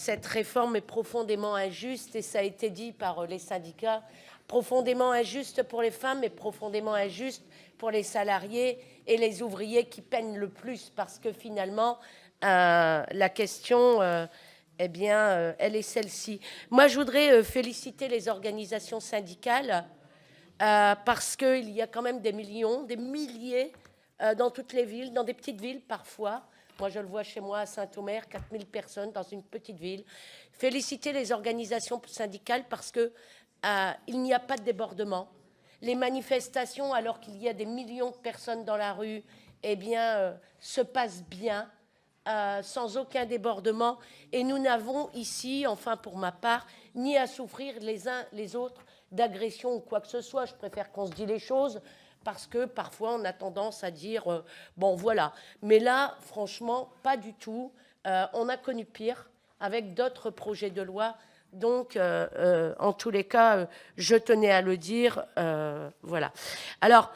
Cette réforme est profondément injuste et ça a été dit par les syndicats, profondément injuste pour les femmes et profondément injuste pour les salariés et les ouvriers qui peinent le plus parce que finalement, la question, elle est celle-ci. Moi, je voudrais féliciter les organisations syndicales parce qu'il y a quand même des millions, des milliers dans toutes les villes, dans des petites villes parfois. Moi, je le vois chez moi à Saint-Omer, 4000 personnes dans une petite ville. Féliciter les organisations syndicales parce qu'il n'y a pas de débordement. Les manifestations, alors qu'il y a des millions de personnes dans la rue, se passent bien, sans aucun débordement. Et nous n'avons ici, enfin pour ma part, ni à souffrir les uns les autres d'agression ou quoi que ce soit. Je préfère qu'on se dise les choses parce que parfois on a tendance à dire bon voilà. Mais là, franchement, pas du tout. On a connu pire avec d'autres projets de loi. Donc, en tous les cas, je tenais à le dire. Voilà. Alors,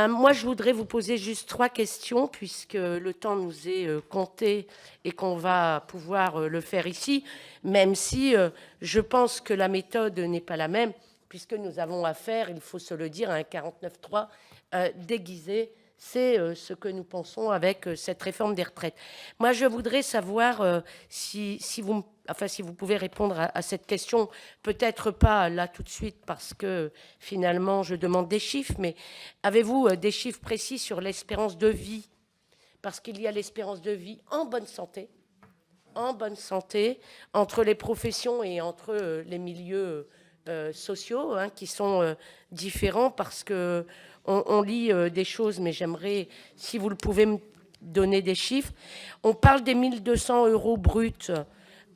moi, je voudrais vous poser juste 3 questions, puisque le temps nous est compté et qu'on va pouvoir le faire ici, même si je pense que la méthode n'est pas la même, puisque nous avons affaire, il faut se le dire, à un 49.3 déguisé. C'est ce que nous pensons avec cette réforme des retraites. Moi, je voudrais savoir si vous pouvez répondre à cette question, peut-être pas là tout de suite parce que finalement je demande des chiffres, mais avez-vous des chiffres précis sur l'espérance de vie? Parce qu'il y a l'espérance de vie en bonne santé, entre les professions et entre les milieux sociaux qui sont différents parce que on lit des choses, mais j'aimerais, si vous le pouvez me donner des chiffres. On parle des 1200 euros bruts.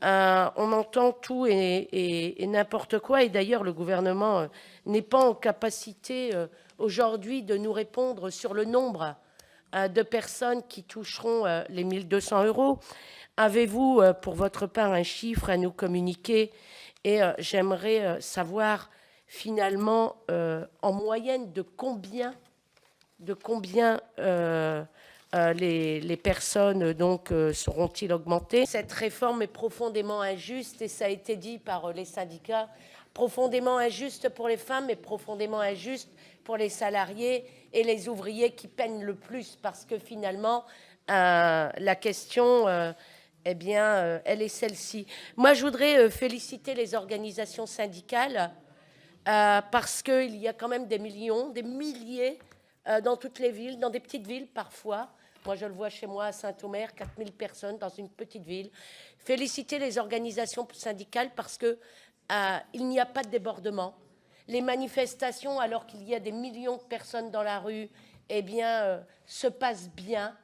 On entend tout et n'importe quoi. Et d'ailleurs, le gouvernement n'est pas en capacité aujourd'hui de nous répondre sur le nombre de personnes qui toucheront les 1200 euros. Avez-vous, pour votre part, un chiffre à nous communiquer? Et j'aimerais savoir finalement, en moyenne, de combien les personnes donc seront-ils augmentées? Cette réforme est profondément injuste et ça a été dit par les syndicats, profondément injuste pour les femmes et profondément injuste pour les salariés et les ouvriers qui peinent le plus parce que finalement, la question, elle est celle-ci. Moi, je voudrais féliciter les organisations syndicales parce qu'il y a quand même des millions, des milliers dans toutes les villes, dans des petites villes parfois. Moi, je le vois chez moi à Saint-Omer, 4000 personnes dans une petite ville. Féliciter les organisations syndicales parce qu'il n'y a pas de débordement. Les manifestations, alors qu'il y a des millions de personnes dans la rue, se passent bien,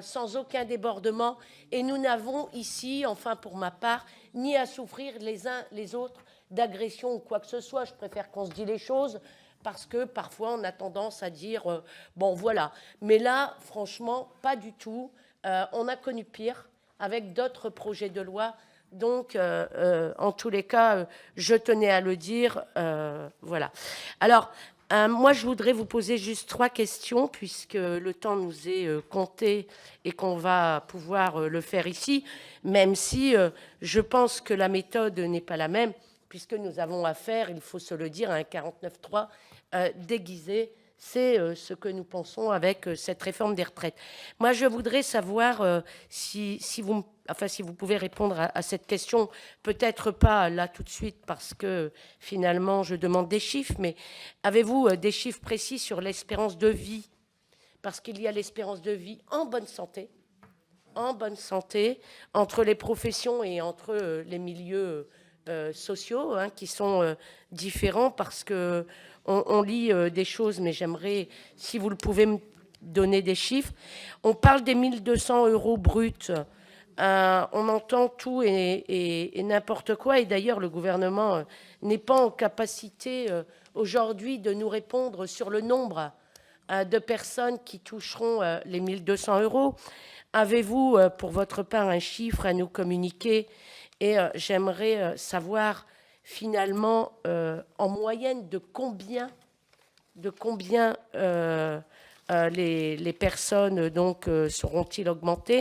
sans aucun débordement. Et nous n'avons ici, enfin pour ma part, ni à souffrir les uns les autres d'agression ou quoi que ce soit. Je préfère qu'on se dise les choses parce que parfois on a tendance à dire bon voilà. Mais là, franchement, pas du tout. On a connu pire avec d'autres projets de loi. Donc, en tous les cas, je tenais à le dire. Voilà. Alors, moi, je voudrais vous poser juste 3 questions, puisque le temps nous est compté et qu'on va pouvoir le faire ici, même si je pense que la méthode n'est pas la même, puisque nous avons affaire, il faut se le dire, à un 49.3 déguisé. C'est ce que nous pensons avec cette réforme des retraites. Moi, je voudrais savoir si vous pouvez répondre à cette question, peut-être pas là tout de suite parce que finalement je demande des chiffres, mais avez-vous des chiffres précis sur l'espérance de vie? Parce qu'il y a l'espérance de vie en bonne santé, entre les professions et entre les milieux sociaux qui sont différents parce que on lit des choses, mais j'aimerais, si vous le pouvez me donner des chiffres. On parle des 1200 euros bruts. On entend tout et n'importe quoi. Et d'ailleurs, le gouvernement n'est pas en capacité aujourd'hui de nous répondre sur le nombre de personnes qui toucheront les 1200 euros. Avez-vous, pour votre part, un chiffre à nous communiquer? Et j'aimerais savoir finalement, en moyenne, de combien les personnes donc seront-ils augmentées?